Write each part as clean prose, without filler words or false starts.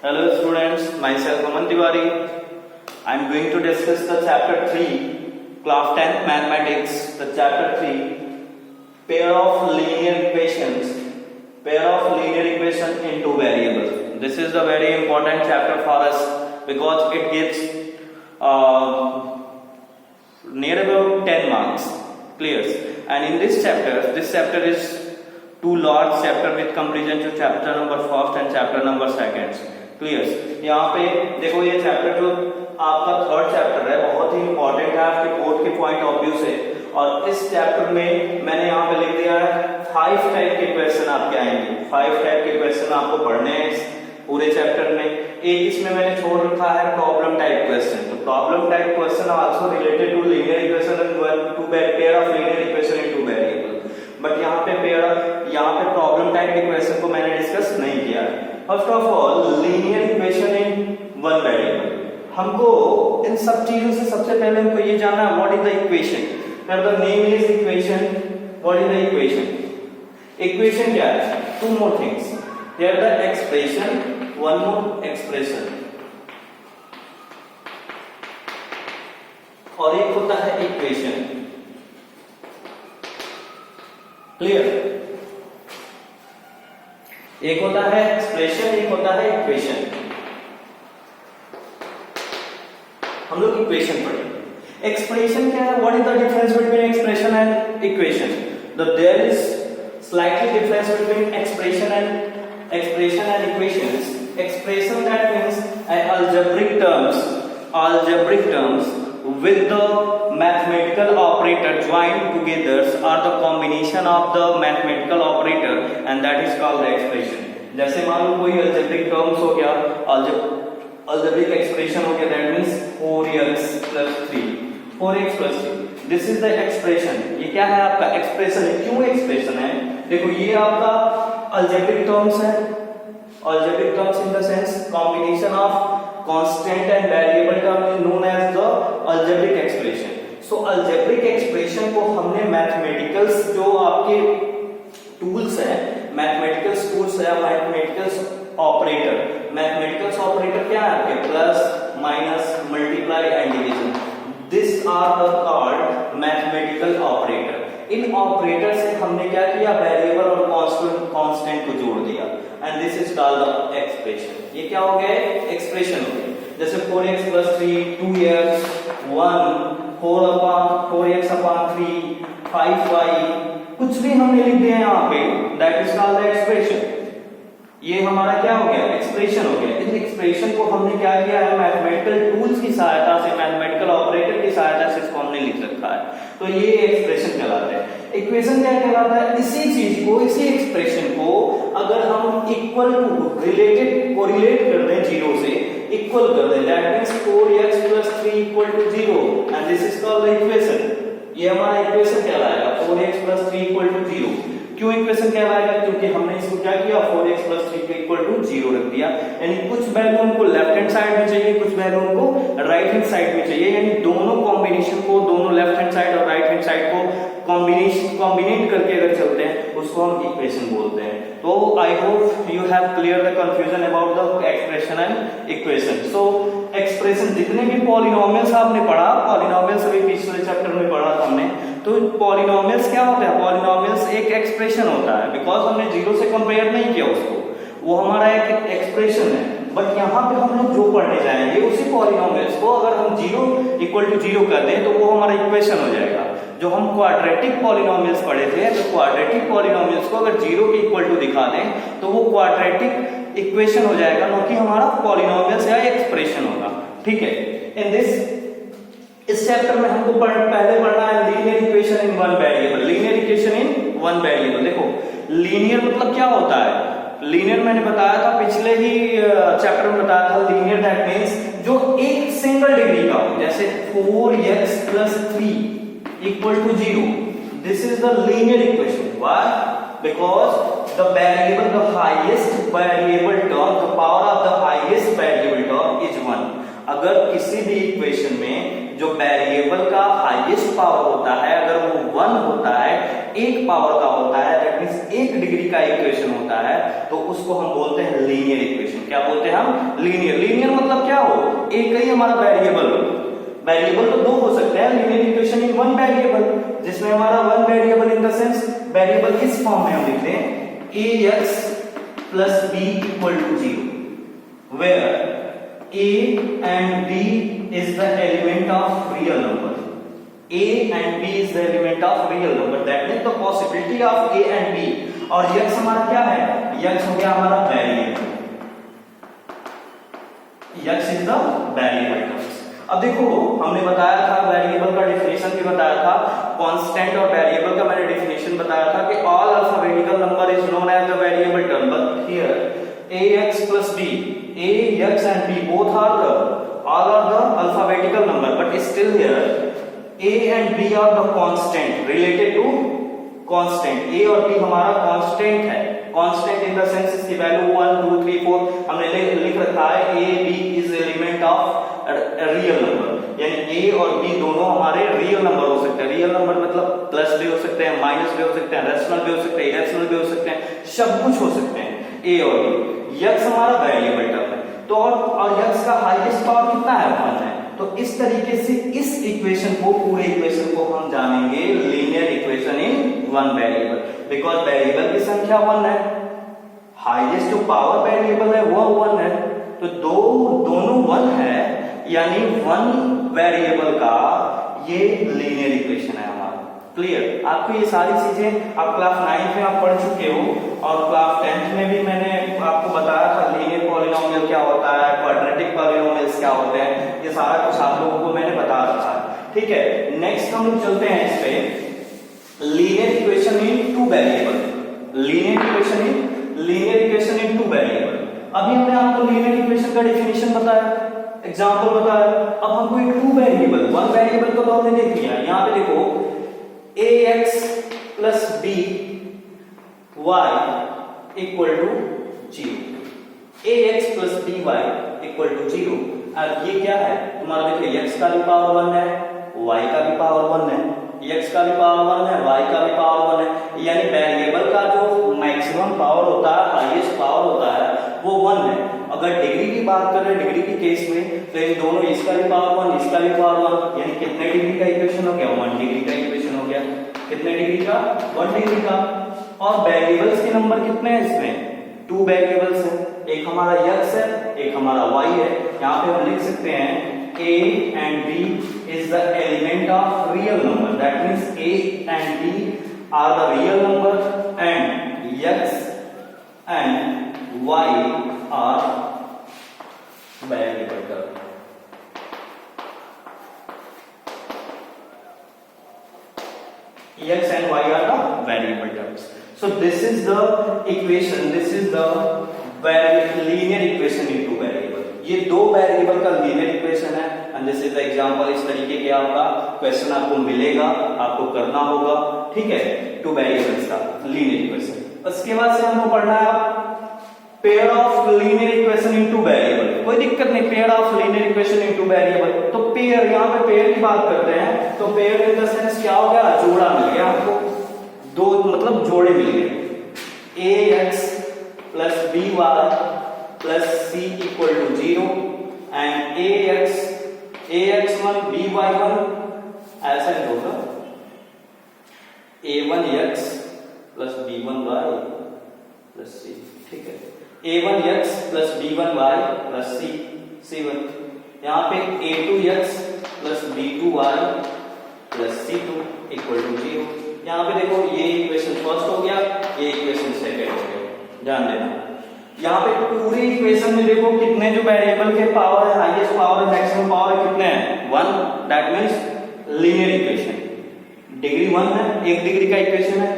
Hello students, myself Aman Tiwari. I am going to discuss the chapter 3, class 10 mathematics, the chapter 3, pair of linear equations in two variables. This is a very important chapter for us because it gives near about 10 marks, clear. And in this chapter is two large chapter with comparison to chapter number first and chapter number second. Clear. यहाँ पे देखो ये chapter जो आपका third chapter है बहुत ही important है आपके कोर्ट के पॉइंट ऑफ व्यू से। और इस चैप्टर में मैंने यहाँ पे लिख दिया है 5 टाइप के क्वेश्चन आपके आएंगे। 5 टाइप के क्वेश्चन आपको पढ़ने हैं इस पूरे चैप्टर में। एक इसमें मैंने छोड़ रखा है प्रॉब्लम टाइप क्वेश्चन। तो problem type question also related to linear equation and to pair of linear equation in two variable. But यहाँ पे प्रॉब्लम टाइप के क्वेश्चन को मैंने डिस्कस नहीं किया है। First of all linear equation in one variable. हमको इन सब चीजों से सबसे पहले हमको ये जानना है what is the equation. The name is equation. What is the equation? Equation क्या है? Two more things, here the expression, one more expression, और एक होता है इक्वेशन। क्लियर? एक होता है एक्सप्रेशन, एक होता है इक्वेशन। हम लोग इक्वेशन पढ़ेंगे। एक्सप्रेशन क्या है? What is the difference between expression and equation? There is slightly difference between expression and equations. Expression that means algebraic terms with the mathematical operator joined together are the combination of the mathematical operator and that is called the expression. जैसे मान लो कोई algebraic terms हो गया, algebraic expression हो गया, that means 4x plus 3, 4x plus 3. This is the expression. ये क्या है? आपका expression है। क्यों expression है? देखो ये आपका algebraic terms है। Algebraic terms in the sense combination of constant and variable term is known as the algebraic expression. So algebraic expression को हमने mathematicals जो आपके tools हैं, mathematicals tools है, mathematicals operator क्या है आपके? Plus, minus, multiply and division. These are the called mathematical operator. In operator से हमने क्या किया? वेरिएबल और कांस्टेंट को जोड़ दिया and this is called the expression. ये क्या हो गया? एक्सप्रेशन हो गया। जैसे 4x plus 3, 2x, 1, 4x upon 3, 5y, कुछ भी हमने लिख दिया यहाँ पे, that is called the expression. ये हमारा क्या हो गया? एक्सप्रेशन हो गया। इस एक्सप्रेशन को हमने क्या किया है? मैथमेटिकल टूल्स की सहायता से, मैथमेटिकल ऑपरेटर की सहायता से इसको हमने लिख रखा है। तो ये एक्सप्रेशन कहलाता है। इक्वेशन क्या कहलाता है? इसी चीज को, इसी एक्सप्रेशन को अगर हम इक्वल टू कोरिलेट कर दें, जीरो से इक्वल कर दें, that means 4x plus 3 equal to 0 and this is called the equation. ये हमारा इक्वेशन कहलाएगा 4x plus 3 equal to 0। क्यों इक्वेशन कहलाएगा? क्योंकि हमने इसको क्या किया? 4x plus 3 को इक्वल टू 0 रख दिया। यानी कुछ वैल्यू हमको लेफ्ट हैंड साइड में चाहिए, कुछ वैल्यू हमको राइट हैंड साइड में चाहिए। यानी दोनों कॉम्बिनेशन को, दोनों लेफ्ट हैंड साइड और राइट हैंड साइड को कॉम्बिनेट करके अगर चलते हैं उसको हम इक्वेशन बोलते हैं। तो I hope you have clear the confusion about the expression and equation. So expression जितने भी पॉलिनोमियल्स आपने पढ़ा, पॉलिनोमियल्स अभी पिछले चैप्टर में पढ़ा था हमने, तो पॉलिनोमियल्स क्या होता है? पॉलिनोमियल्स एक एक्सप्रेशन होता है। बिकॉज हमने जीरो से कंपेयर नहीं किया उसको, वो हमारा एक एक्सप्रेशन है। बट यहाँ पे हम लोग जो पढ़ने जाएंगे उसी पॉलिनोमियल्स को अगर हम 0 इक्वल टू 0 कर दें तो वो हमारा इक्वेशन हो जाएगा। जो हम क्वाड्रेटिक पॉलिनोमियल्स पढ़े थे, तो क्वाड्रेटिक पॉलिनोमियल्स को अगर 0 के इक्वल टू दिखा दें तो वो क्वाड्रेटिक इक्वेशन हो जाएगा, न कि हमारा पॉलिनोमियल्स या एक्सप्रेशन होगा। ठीक है? इस चैप्टर में हमको पहले पढ़ना है linear equation in one variable. Linear equation in one variable. देखो लीनियर मतलब क्या होता है? लीनियर मैंने बताया था पिछले ही चैप्टर में बताया था। लीनियर दैट मींस जो एक सिंगल डिग्री का हो, जैसे 4x plus 3 equal to 0. This is the linear equation. Why? Because the variable, the highest variable term, the power of the highest variable term is 1. अगर किसी भी इक्वेशन में जो वेरिएबल का हाईएस्ट पावर होता है अगर वो 1 होता है, एक पावर का होता है, दैट मींस 1 डिग्री का इक्वेशन होता है, तो उसको हम बोलते हैं लीनियर इक्वेशन। क्या बोलते हैं हम? लीनियर। लीनियर मतलब क्या हो? एक ही हमारा वेरिएबल हो। वेरिएबल तो दो हो सकते हैं, linear equation in one variable, जिसमें हमारा one variable in the sense variable किस फॉर्म में हम लिखते हैं ax plus b equal to 0, where a and b is the element of real number. A and b is the element of real number. That means the possibility of a and b. और x हमारा क्या है? x हो गया हमारा variable. x is the variable. अब देखो हमने बताया था वेरिएबल का डेफिनेशन भी बताया था, कांस्टेंट और वेरिएबल का मैंने डेफिनेशन बताया था कि all alphabetical number is known as the variable term, but here ax plus b, ax and b both are the all are the alphabetical number, but still here a and b are the constant related to constant. a और b हमारा constant है, constant in the sense इसकी value 1 2 3 4 हमने लिख रखा है। a b is element of real number, यानी a और b दोनों हमारे रियल नंबर हो सकते हैं। रियल नंबर मतलब प्लस भी हो सकते हैं, माइनस भी हो सकते हैं, रेशनल भी हो सकते हैं, इरेशनल भी हो सकते हैं, सब कुछ हो सकते हैं a और b। x हमारा वेरिएबल टर्म है, तो और x का हाईएस्ट पावर कितना है? 1 है। तो इस तरीके से इस इक्वेशन को, पूरे इक्वेशन को हम जानेंगे linear equation in one variable, because variable की संख्या 1 है, हाईएस्ट जो पावर वेरिएबल है वो 1 है, तो दोनों 1 है, यानी वन वेरिएबल का ये लीनियर इक्वेशन है हमारा। क्लियर? आपको ये सारी चीजें आप क्लास 9 में आप पढ़ चुके हो, और क्लास 10 में भी मैंने आपको बताया था लीनियर पॉलिनोमियल क्या होता है, क्वाड्रेटिक पॉलिनोमियल्स क्या होते हैं, ये सारा कुछ आप लोगों को मैंने बता रखा है। ठीक है, नेक्स्ट हम लोग चलते हैं इस पे linear equation in two variable. Linear equation in two variable. अभी हमने आपको लीनियर इक्वेशन का डेफिनेशन बताया, एग्जांपल बताया। अब हमको एक टू वेरिएबल, वन वेरिएबल को तो हमने देख लिया। यहां पे देखो ax plus b y equal to 0, ax plus by equal to 0। अब ये क्या है तुम्हारा? देखिए x का भी पावर 1 है, y का भी पावर 1 है, x का भी पावर 1 है, y का भी पावर 1 है, यानी वेरिएबल का जो मैक्सिमम पावर होता है, हाईएस्ट पावर होता है वो 1 है। अगर डिग्री की बात करें, डिग्री के केस में, तो इन दोनों, इसका भी पावर 1, इसका भी पावर 1, यानी कितने डिग्री का इक्वेशन हो गया? 1 डिग्री का इक्वेशन हो गया। कितने डिग्री का? 1 डिग्री का। और वेरिएबल्स के नंबर कितने हैं इसमें? 2 वेरिएबल्स हैं, एक हमारा x है, एक हमारा y है। यहाँ पे हम लिख सकते हैं a and b is the element of real number, that means a and b are the real number and x and y are variable term. X and y are the variable terms. So this is the equation, this is the linear equation into variable. ये दो variable का linear equation है, and this is the example. इस तरीके के आपका question आपको मिलेगा, आपको करना होगा। ठीक है, टू वेरिएबल्स का लीनियर इक्वेशन। उसके बाद से हमको पढ़ना है pair of linear equation into variable. कोई दिक्कत नहीं, pair of linear equation into variable. तो पेयर, यहाँ पे पेयर की बात करते हैं, तो पेयर इन द सेंस क्या हो गया? जोड़ा मिल गया हमको, दो मतलब जोड़े मिल गए। ax plus by plus c equal to 0 and ax1 by1 ऐसा ही होगा, a1x plus b1y plus c। ठीक है, a1x plus b1y plus c1। यहाँ पे a2x plus b2y plus c2 equal to 0। यहाँ पे देखो ये इक्वेशन फर्स्ट हो गया, ये इक्वेशन सेकंड हो गया, ध्यान देना। यहाँ पे पूरे इक्वेशन में देखो कितने जो वेरिएबल के पावर है, हाईएस्ट पावर है, मैक्सिमम पावर है, कितने हैं? 1। That means linear equation. Degree 1 है, 1 डिग्री का इक्वेशन है,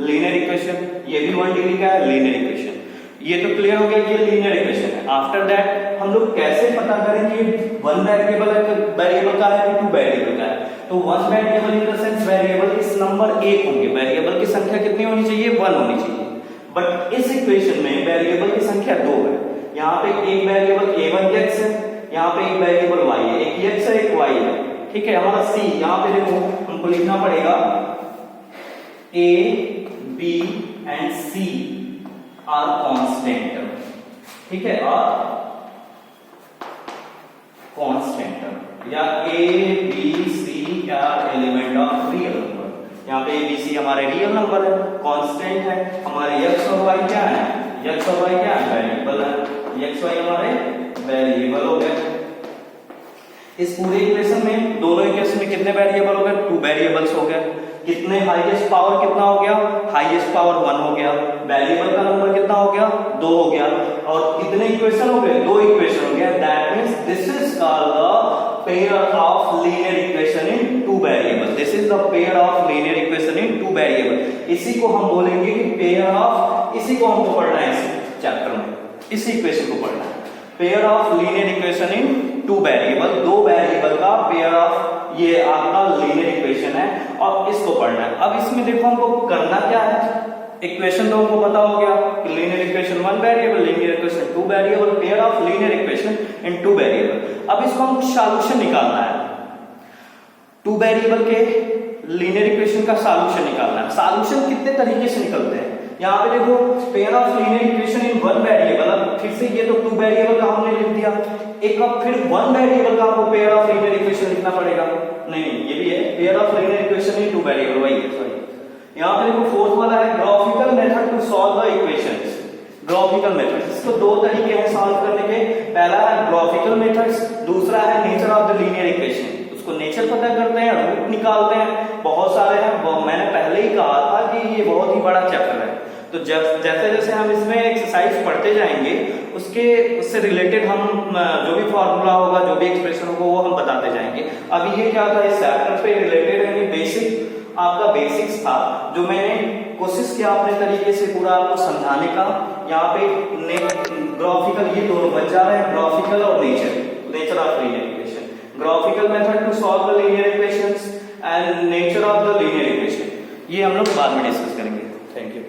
लीनियर इक्वेशन। ये भी 1 डिग्री का है, लीनियर इक्वेशन। ये तो क्लियर हो गया कि ये लीनियर इक्वेशन है। आफ्टर दैट हम लोग कैसे पता करें कि 1 वेरिएबल का है कि 2 वेरिएबल का है? तो 1 variable in the sense variable इस नंबर 1 होंगे, वेरिएबल की संख्या कितनी होनी चाहिए? 1 होनी चाहिए। बट इस इक्वेशन में वेरिएबल की संख्या 2 है। यहाँ पे एक वेरिएबल a1x है, यहाँ पे एक वेरिएबल y है, एक x है, एक y है। ठीक है, हमारा c, यहाँ पे देखो हमको लिखना पड़ेगा a, b and c are constant। ठीक है, और कांस्टेंट या a b c are element of real number. यहाँ पे ए बी सी हमारे रियल नंबर है, कांस्टेंट है, हमारे एक्स और वाई क्या है, एक्स और वाई क्या है, वेरिएबल है, एक्स वाई हमारे वेरिएबल हो गए। इस पूरे इक्वेशन में, दोनों इक्वेशन में कितने वेरिएबल हो गए, 2 वेरिएबल्स हो गए। कितने, हाईएस्ट पावर कितना हो गया, हाईएस्ट पावर 1 हो गया। वेरिएबल का नंबर कितना हो गया, 2 हो गया। और कितने इक्वेशन हो गए, 2 इक्वेशन हो गया। That means this is called the pair of linear equation in 2 variable. This is the pair of linear equation in 2 variable. इसी को हम बोलेंगे कि पेयर ऑफ, इसी को हमको पढ़ना है इस चैप्टर में, इसी इक्वेशन को पढ़ना है। Pair of linear equation in 2 variable, 2 variable का पेयर ऑफ, ये आपका लीनियर इक्वेशन है और इसको पढ़ना है। अब इसमें देखो हमको करना क्या है, इक्वेशन तो हमको पता हो गया कि linear equation 1 variable, linear equation 2 variable, pair of linear equation in 2 variable. अब इसको हम सॉल्यूशन निकालना है, 2 वेरिएबल के लीनियर इक्वेशन का सॉल्यूशन निकालना है। सॉल्यूशन कितने तरीके से निकलते हैं, यहाँ पे देखो pair of linear equation in 1 variable. अब फिर से ये तो 2 वेरिएबल का हमने लिख दिया, एक अब फिर 1 वेरिएबल का आपको पेयर ऑफ लीनियर इक्वेशन लिखना पड़ेगा। नहीं ये भी है, pair of linear equation in 2 variable, वही है, सॉरी। यहाँ पे देखो फोर्थ वाला है graphical method to solve the equations. Graphical method, इसको 2 तरीके हैं सॉल्व करने के। पहला है ग्राफिकल मेथड्स, दूसरा है nature of the linear equation. उसको नेचर पता करते हैं, रूट निकालते हैं, बहुत सारे हैं। मैंने पहले ही कहा था कि ये बहुत ही बड़ा चैप्टर है, तो जैसे जैसे हम इसमें एक्सरसाइज पढ़ते जाएंगे उससे रिलेटेड हम जो भी फॉर्मूला होगा, जो भी एक्सप्रेशन होगा, वो हम बताते जाएंगे। अब ये क्या था, इस चैप्टर पे रिलेटेड है, बेसिक आपका बेसिक्स था, जो मैंने कोशिश किया अपने तरीके से पूरा आपको समझाने का। यहाँ पे ग्राफिकल, ये दोनों बच जा रहे हैं, ग्राफिकल और nature of linear equation. Graphical method to solve the linear equations and nature of the linear equation, ये हम लोग बाद में डिस्कस करेंगे। Thank you.